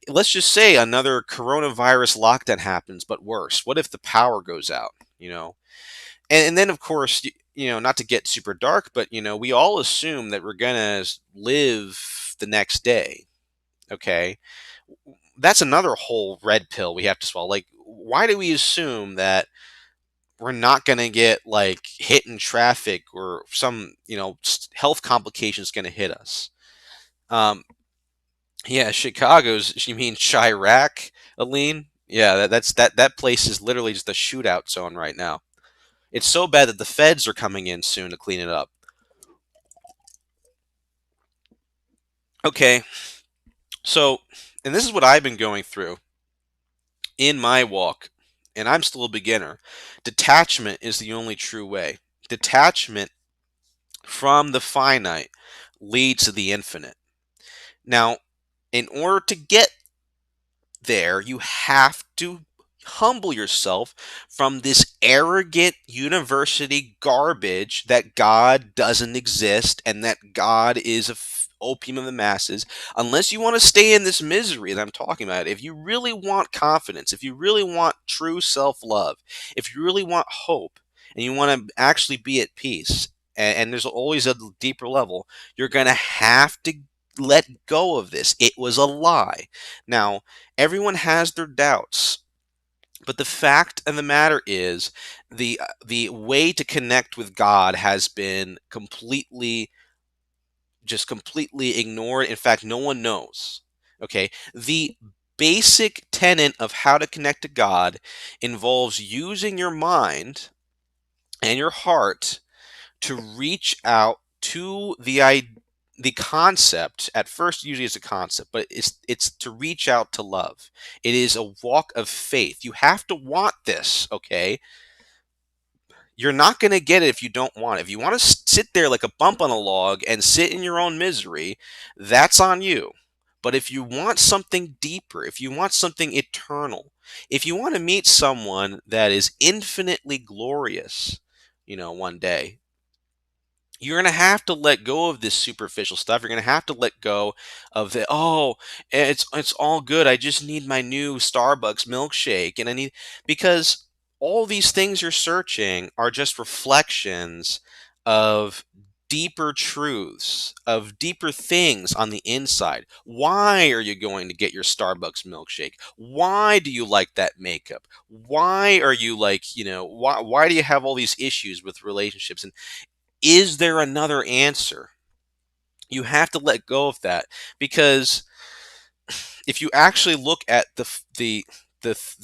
Speaker 1: let's just say another coronavirus lockdown happens, but worse. What if the power goes out? And then of course, not to get super dark, but we all assume that we're gonna live the next day. Okay, that's another whole red pill we have to swallow. Like, why do we assume that we're not going to get like hit in traffic or some health complications going to hit us? Um, yeah, Chicago's. You mean Chirac, Aline? Yeah, that place is literally just a shootout zone right now. It's so bad that the feds are coming in soon to clean it up. Okay, so, and this is what I've been going through in my walk, and I'm still a beginner. Detachment is the only true way. Detachment from the finite leads to the infinite. Now, in order to get there, you have to humble yourself from this arrogant university garbage that God doesn't exist and that God is opium of the masses. Unless you want to stay in this misery that I'm talking about, if you really want confidence, if you really want true self-love, if you really want hope, and you want to actually be at peace, and there's always a deeper level, you're going to have to let go of this. It was a lie. Now, everyone has their doubts, but the fact of the matter is, the way to connect with God has been completely ignored. In fact, no one knows. Okay, the basic tenet of how to connect to God involves using your mind and your heart to reach out to the concept. At first, usually it's a concept, but it's to reach out to love. It is a walk of faith. You have to want this. Okay, you're not going to get it if you don't want it. If you want to sit there like a bump on a log and sit in your own misery, that's on you. But if you want something deeper, if you want something eternal, if you want to meet someone that is infinitely glorious, one day, you're going to have to let go of this superficial stuff. You're going to have to let go of the, oh, it's all good. I just need my new Starbucks milkshake, and I need, because all these things you're searching are just reflections of deeper truths, of deeper things on the inside. Why are you going to get your Starbucks milkshake? Why do you like that makeup? Why are you like, why do you have all these issues with relationships? And is there another answer? You have to let go of that, because if you actually look at the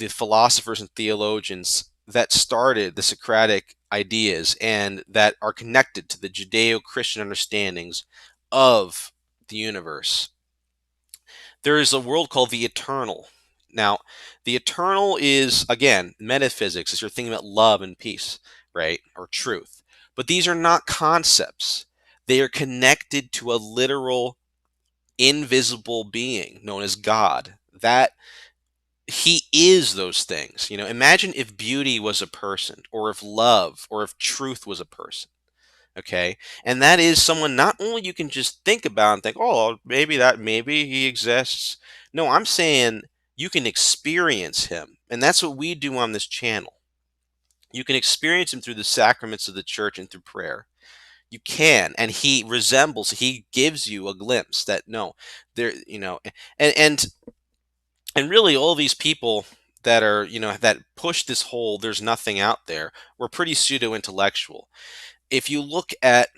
Speaker 1: philosophers and theologians that started the Socratic ideas and that are connected to the Judeo-Christian understandings of the universe. There is a world called the eternal. Now, the eternal is, again, metaphysics, as you're thinking about love and peace, right? Or truth. But these are not concepts. They are connected to a literal, invisible being known as God. That he is those things. Imagine if beauty was a person, or if love, or if truth was a person. Okay, and that is someone not only you can just think about and think, oh, maybe he exists. No, I'm saying you can experience him, and that's what we do on this channel. You can experience him through the sacraments of the church and through prayer. You can, and he gives you a glimpse that no, there, and and really all these people that are, that push this whole there's nothing out there were pretty pseudo intellectual. If you look at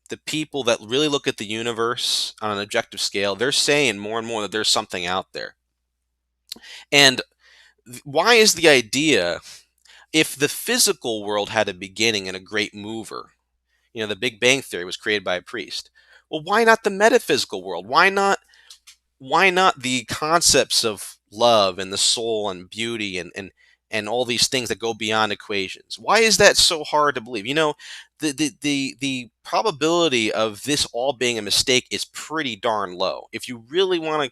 Speaker 1: the people that really look at the universe on an objective scale, they're saying more and more that there's something out there. And why is the idea, if the physical world had a beginning and a great mover, the Big Bang Theory was created by a priest. Well, why not the metaphysical world? Why not the concepts of love and the soul and beauty and all these things that go beyond equations? Why is that so hard to believe? The probability of this all being a mistake is pretty darn low. If you really want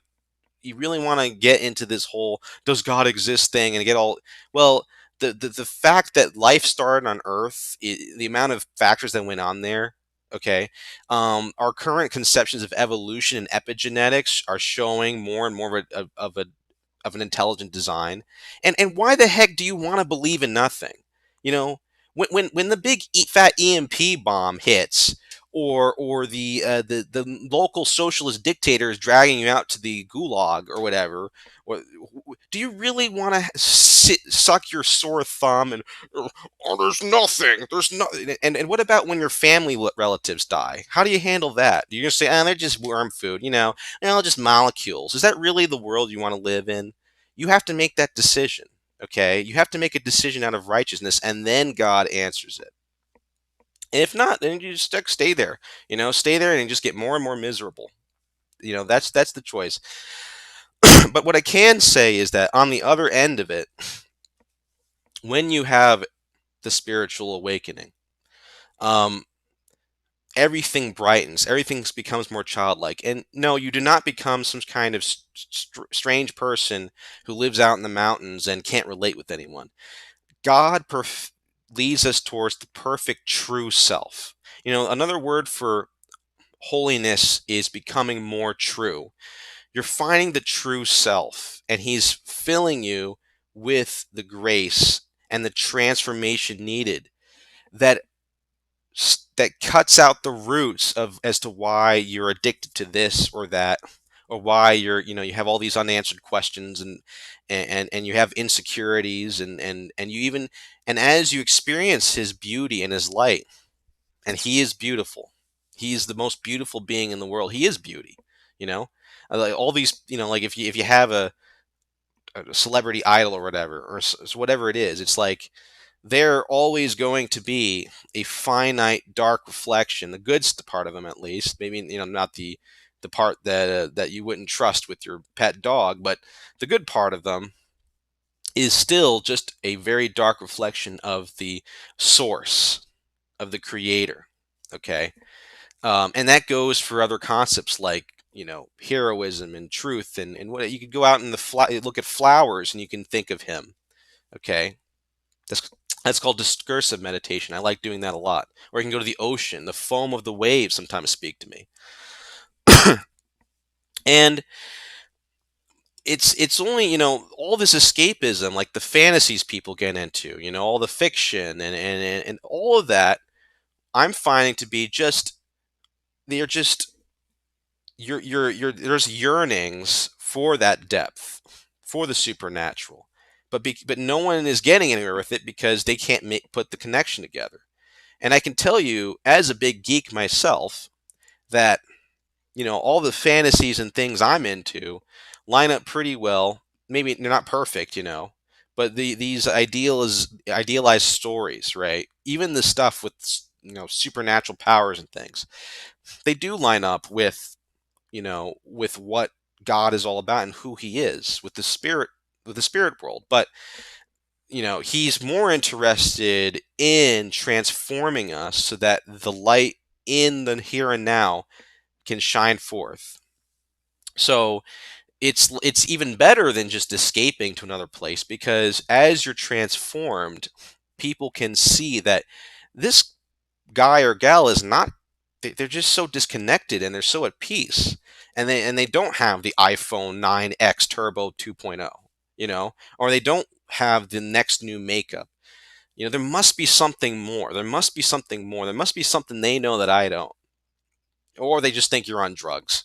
Speaker 1: to get into this whole does God exist thing and get all, well, the fact that life started on Earth, the amount of factors that went on there, okay, our current conceptions of evolution and epigenetics are showing more and more of an intelligent design. And why the heck do you want to believe in nothing? You know, when the big fat EMP bomb hits, or the local socialist dictator is dragging you out to the gulag or whatever, or, do you really want to suck your sore thumb and, oh, there's nothing, and what about when your family relatives die? How do you handle that? You're gonna say, they're just worm food, just molecules. Is that really the world you want to live in? You have to make that decision. Okay, you have to make a decision out of righteousness, and then God answers it. And if not, then you just stay there. Stay there and just get more and more miserable. That's the choice. But what I can say is that on the other end of it, when you have the spiritual awakening, um, everything brightens, everything becomes more childlike. And no, you do not become some kind of strange person who lives out in the mountains and can't relate with anyone. God leads us towards the perfect true self. Another word for holiness is becoming more true. You're finding the true self, and he's filling you with the grace and the transformation needed that cuts out the roots of as to why you're addicted to this or that, or why you have all these unanswered questions, and you have insecurities, and you even, and as you experience his beauty and his light, and he is beautiful. He is the most beautiful being in the world. He is beauty. You know, like all these. Like if you have a celebrity idol or whatever, or whatever it is, it's like they're always going to be a finite, dark reflection. The good part of them, at least, maybe not the part that you wouldn't trust with your pet dog, but the good part of them is still just a very dark reflection of the source, of the creator. Okay. And that goes for other concepts like, heroism and truth, and what you could go out in look at flowers and you can think of him. Okay. That's that's called discursive meditation. I like doing that a lot. Or you can go to the ocean. The foam of the waves sometimes speak to me. And it's only, all this escapism, like the fantasies people get into, all the fiction and all of that, I'm finding to be just, they're just, there's yearnings for that depth, for the supernatural. But no one is getting anywhere with it because they can't put the connection together. And I can tell you, as a big geek myself, that all the fantasies and things I'm into line up pretty well. Maybe they're not perfect, but these idealized stories, right? Even the stuff with supernatural powers and things, they do line up with with what God is all about and who He is with the spirit world. But He's more interested in transforming us so that the light in the here and now can shine forth. So it's even better than just escaping to another place, because as you're transformed, people can see that this guy or gal is not, they're just so disconnected and they're so at peace, and they don't have the iPhone 9X Turbo 2.0, or they don't have the next new makeup. There must be something more. There must be something more. There must be something they know that I don't, or they just think you're on drugs.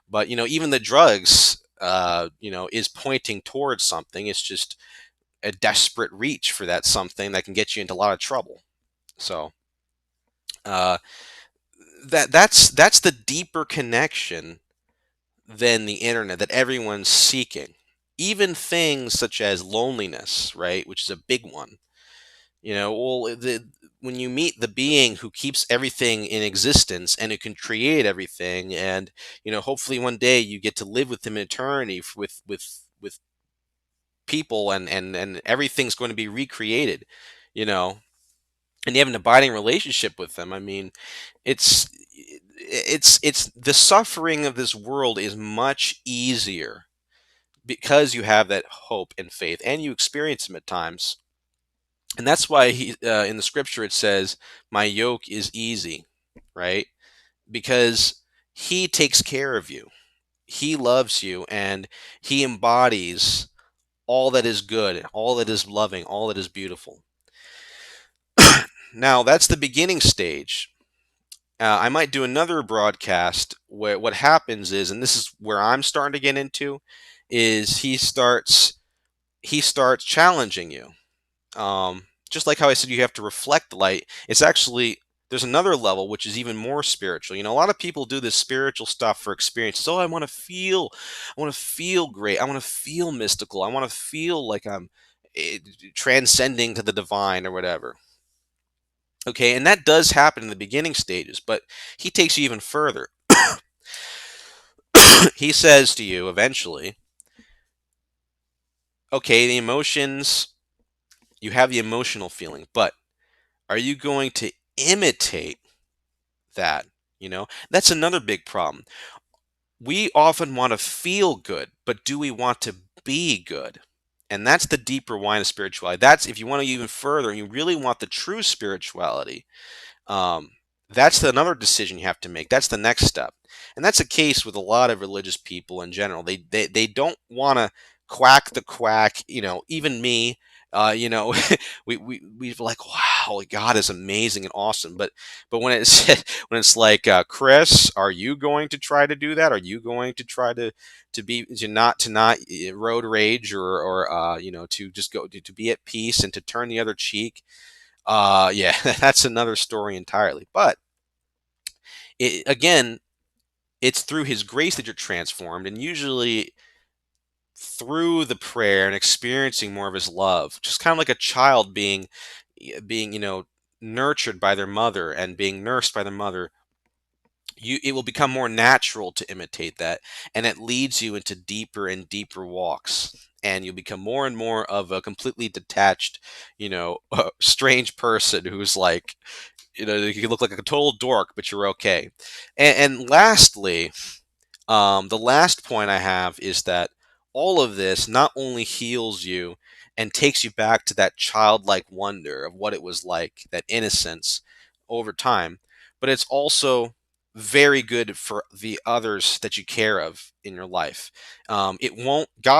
Speaker 1: But even the drugs, is pointing towards something. It's just a desperate reach for that something that can get you into a lot of trouble. So uh, that's the deeper connection than the internet that everyone's seeking. Even things such as loneliness, right, which is a big one. When you meet the being who keeps everything in existence and who can create everything, and hopefully one day you get to live with him in eternity, with people, and everything's going to be recreated, you know, and you have an abiding relationship with them. I mean, it's the suffering of this world is much easier because you have that hope and faith, and you experience them at times. And that's why in the scripture it says, "My yoke is easy," right? Because He takes care of you. He loves you, and He embodies all that is good, all that is loving, all that is beautiful. Now, that's the beginning stage. I might do another broadcast where what happens is, and this is where I'm starting to get into, is he starts challenging you. Just like how I said you have to reflect the light, it's actually, there's another level which is even more spiritual. A lot of people do this spiritual stuff for experiences. Oh, I want to feel great. I want to feel mystical. I want to feel like I'm transcending to the divine or whatever. Okay, and that does happen in the beginning stages, but he takes you even further. He says to you eventually, okay, the emotions, you have the emotional feeling, but are you going to imitate that? That's another big problem. We often want to feel good, but do we want to be good? And that's the deeper wine of spirituality. That's, if you want to even further and you really want the true spirituality, um, that's another decision you have to make. That's the next step. And that's the case with a lot of religious people in general. They don't want to quack the quack, even me. Uh, we're like, wow, God is amazing and awesome. But when it's when it's like, Chris, are you going to try to do that? Are you going to try to not road rage, or to just go to be at peace and to turn the other cheek? Yeah, that's another story entirely. But again, it's through His grace that you're transformed, and usually through the prayer and experiencing more of His love, just kind of like a child being nurtured by their mother and being nursed by their mother. It will become more natural to imitate that, and it leads you into deeper and deeper walks, and you'll become more and more of a completely detached, strange person who's like, you look like a total dork, but you're okay. And lastly, the last point I have is that all of this not only heals you and takes you back to that childlike wonder of what it was like, that innocence over time, but it's also very good for the others that you care of in your life. God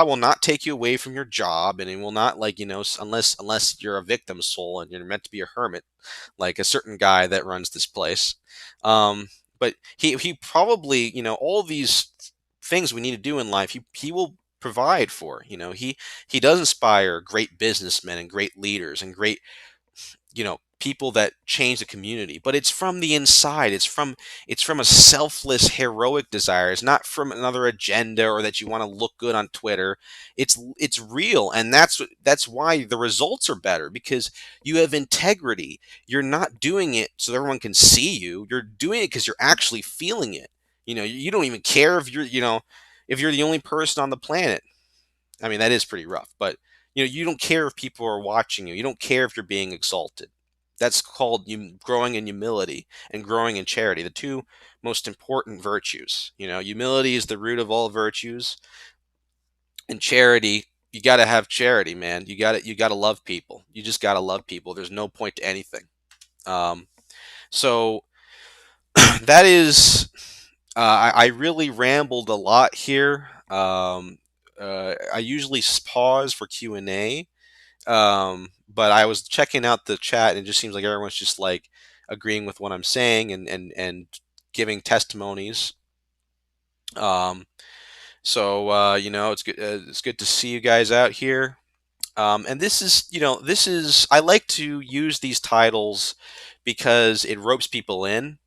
Speaker 1: will not take you away from your job, and it will not, like, unless you're a victim soul and you're meant to be a hermit, like a certain guy that runs this place. But he probably, all these things we need to do in life, he will provide for. He does inspire great businessmen and great leaders and great, people that change the community, but it's from the inside. It's from a selfless, heroic desire. It's not from another agenda or that you want to look good on Twitter. It's real, and that's why the results are better, because you have integrity. You're not doing it so everyone can see you. You're doing it because you're actually feeling it. You don't even care if you're the only person on the planet. I mean, that is pretty rough, but you don't care if people are watching you. You don't care if you're being exalted. That's called growing in humility and growing in charity, the two most important virtues. Humility is the root of all virtues, and charity, you got to have charity, man. You got to love people. You just got to love people. There's no point to anything. So that is, I really rambled a lot here. I usually pause for Q&A, but I was checking out the chat, and it just seems like everyone's just like agreeing with what I'm saying and giving testimonies. It's good to see you guys out here. And this is I like to use these titles because it ropes people in,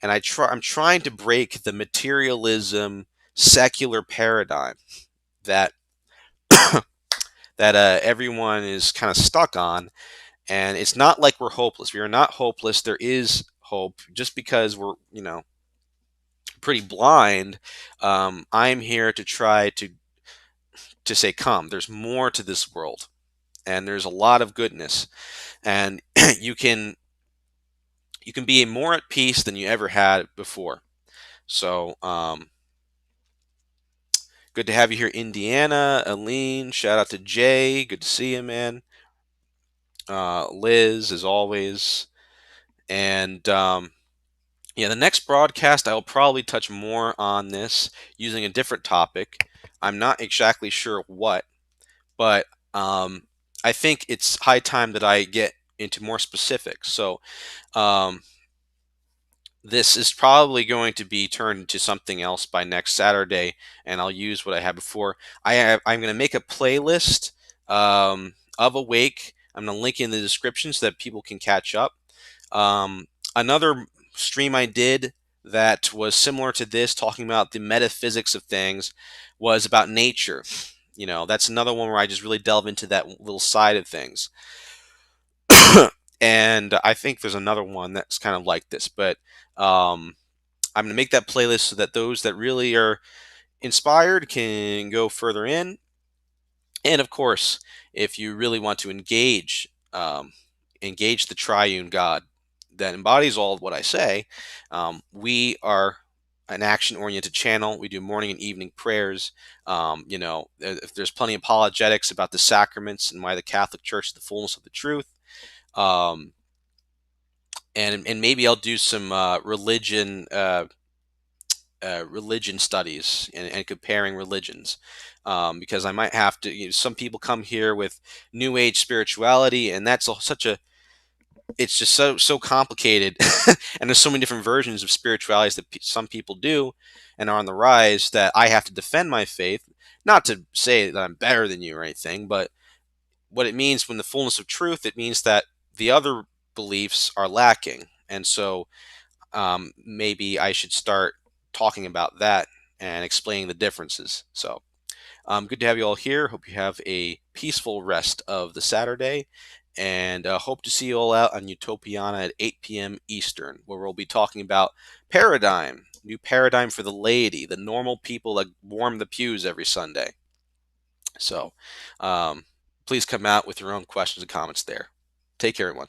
Speaker 1: and I'm trying to break the materialism secular paradigm that everyone is kind of stuck on. And it's not like we're hopeless. We are not hopeless. There is hope. Just because we're pretty blind, I'm here to try to say, come. There's more to this world, and there's a lot of goodness, and you can be more at peace than you ever had before. So, good to have you here, Indiana, Aline. Shout out to Jay. Good to see you, man. Liz, as always. And yeah, the next broadcast, I'll probably touch more on this using a different topic. I'm not exactly sure what, but I think it's high time that I get into more specifics. So, um, this is probably going to be turned into something else by next Saturday, and I'll use what I had before. I'm going to make a playlist of Awake. I'm going to link in the description so that people can catch up. Another stream I did that was similar to this, talking about the metaphysics of things, was about nature. That's another one where I just really delve into that little side of things. And I think there's another one that's kind of like this, but I'm going to make that playlist so that those that really are inspired can go further in. And of course, if you really want to engage the triune God that embodies all of what I say, we are an action-oriented channel. We do morning and evening prayers. If there's plenty of apologetics about the sacraments and why the Catholic Church is the fullness of the truth. And maybe I'll do some religion studies and comparing religions, because I might have to. Some people come here with New Age spirituality, and that's it's just so complicated, and there's so many different versions of spiritualities that some people do and are on the rise, that I have to defend my faith. Not to say that I'm better than you or anything, but what it means when the fullness of truth, it means that the other beliefs are lacking. And so maybe I should start talking about that and explaining the differences. So good to have you all here. Hope you have a peaceful rest of the Saturday, and hope to see you all out on Utopiana at 8 p.m. Eastern, where we'll be talking about new paradigm for the laity, the normal people that warm the pews every Sunday. So please come out with your own questions and comments there. Take care, everyone.